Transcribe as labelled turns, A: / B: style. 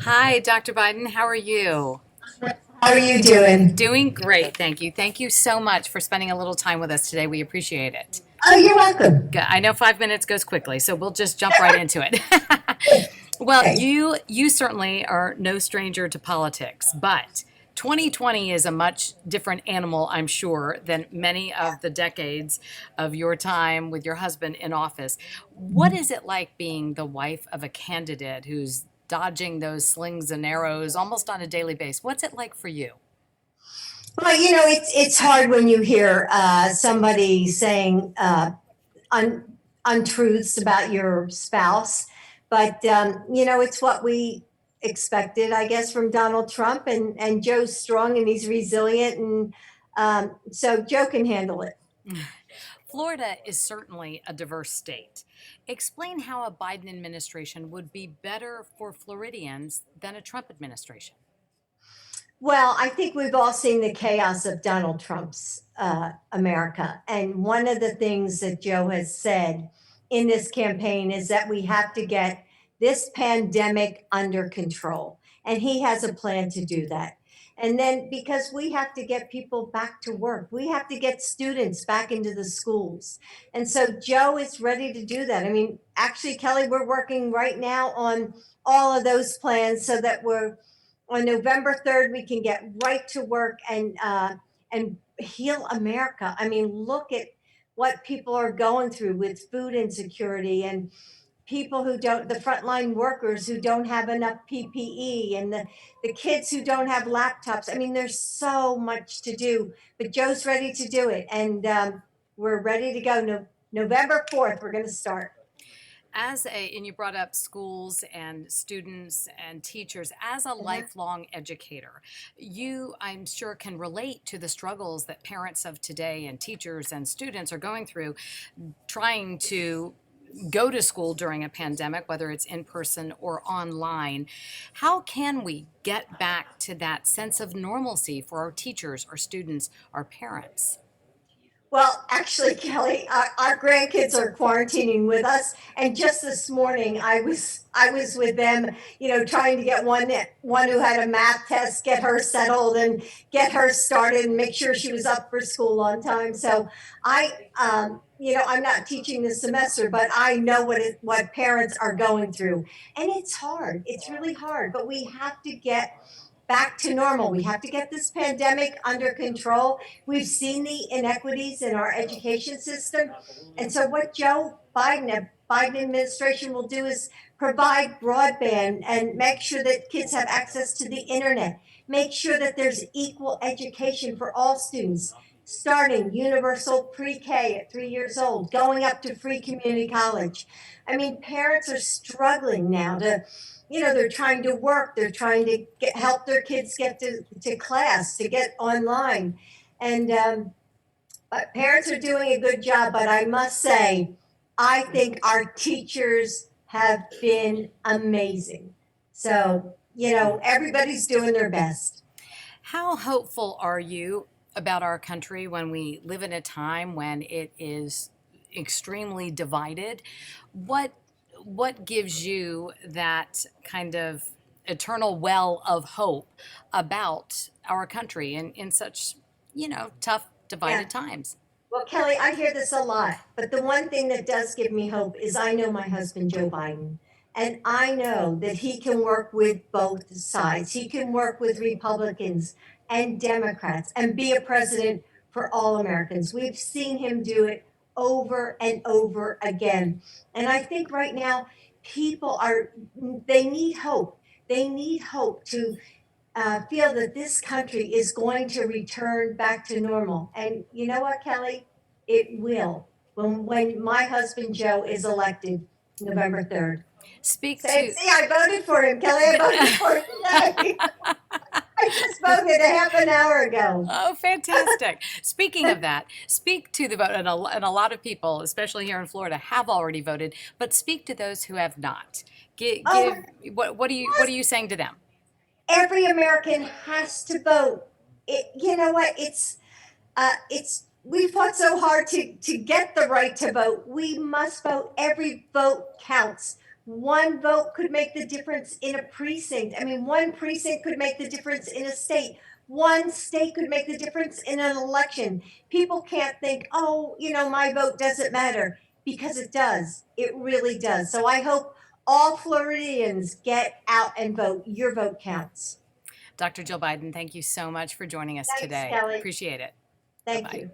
A: Hi, Dr. Biden. How are you?
B: How are you doing?
A: Doing great, thank you. Thank you so much for spending a little time with us today. We appreciate it.
B: Oh, you're welcome.
A: I know 5 minutes goes quickly, so we'll just jump right into it. Well,
B: Okay.
A: you certainly are no stranger to politics, but 2020 is a much different animal, I'm sure, than many of the decades of your time with your husband in office. What is it like being the wife of a candidate who's dodging those slings and arrows almost on a daily basis? What's it like for you?
B: Well, it's hard when you hear somebody saying untruths about your spouse, but it's what we expected, I guess, from Donald Trump. And Joe's strong and he's resilient, and so Joe can handle it.
A: Florida is certainly a diverse state. Explain how a Biden administration would be better for Floridians than a Trump administration.
B: Well, I think we've all seen the chaos of Donald Trump's America. And one of the things that Joe has said in this campaign is that we have to get this pandemic under control. And he has a plan to do that. And then because we have to get people back to work, we have to get students back into the schools. And so Joe is ready to do that. I mean, actually, Kelly, we're working right now on all of those plans so that we're on November 3rd, we can get right to work and heal America. I mean, look at what people are going through with food insecurity and people who don't, the frontline workers who don't have enough PPE, and the kids who don't have laptops. I mean, there's so much to do, but Joe's ready to do it. And we're ready to go. November 4th, we're going to start.
A: And you brought up schools and students and teachers, as a
B: Mhm.
A: lifelong educator, you, I'm sure, can relate to the struggles that parents of today and teachers and students are going through trying to go to school during a pandemic, whether it's in person or online. How can we get back to that sense of normalcy for our teachers, our students, our parents?
B: Well, actually, Kelly, our grandkids are quarantining with us, and just this morning I was with them, trying to get one who had a math test, get her settled and get her started, and make sure she was up for school on time. So I'm not teaching this semester, but I know what parents are going through, and it's hard. It's really hard, but we have to get back to normal. We have to get this pandemic under control. We've seen the inequities in our education system. And so what Biden administration will do is provide broadband and make sure that kids have access to the internet. Make sure that there's equal education for all students, starting universal pre-K at 3 years old, going up to free community college. I mean, parents are struggling now they're trying to work, they're trying to help their kids get to class, to get online. And parents are doing a good job, but I must say, I think our teachers have been amazing. So, everybody's doing their best.
A: How hopeful are you about our country when we live in a time when it is extremely divided? What what gives you that kind of eternal well of hope about our country in such, tough,
B: Yeah.
A: divided times?
B: Well, Kelly, I hear this a lot, but the one thing that does give me hope is I know my husband, Joe Biden, and I know that he can work with both sides. He can work with Republicans and Democrats and be a president for all Americans. We've seen him do it over and over again. And I think right now, they need hope. They need hope to feel that this country is going to return back to normal. And you know what, Kelly? It will. When my husband Joe is elected November 3rd.
A: Speak
B: Say,
A: to
B: see, I voted for him, Kelly. I voted for him today. I just voted a half an hour ago.
A: Oh, fantastic. Speaking of that, speak to the vote, and a lot of people, especially here in Florida, have already voted, but speak to those who have not.
B: Oh,
A: What are you saying to them?
B: every American has to vote. You know what? It's we fought so hard to get the right to vote. We must vote. Every vote counts. one vote could make the difference in a precinct. I mean, one precinct could make the difference in a state. One state could make the difference in an election. People can't think, oh, my vote doesn't matter, because it does. It really does. So I hope all Floridians get out and vote. Your vote counts.
A: Dr. Jill Biden, thank you so much for joining us
B: Thanks,
A: today.
B: Kelley.
A: Appreciate it.
B: Thank
A: Bye-bye.
B: you.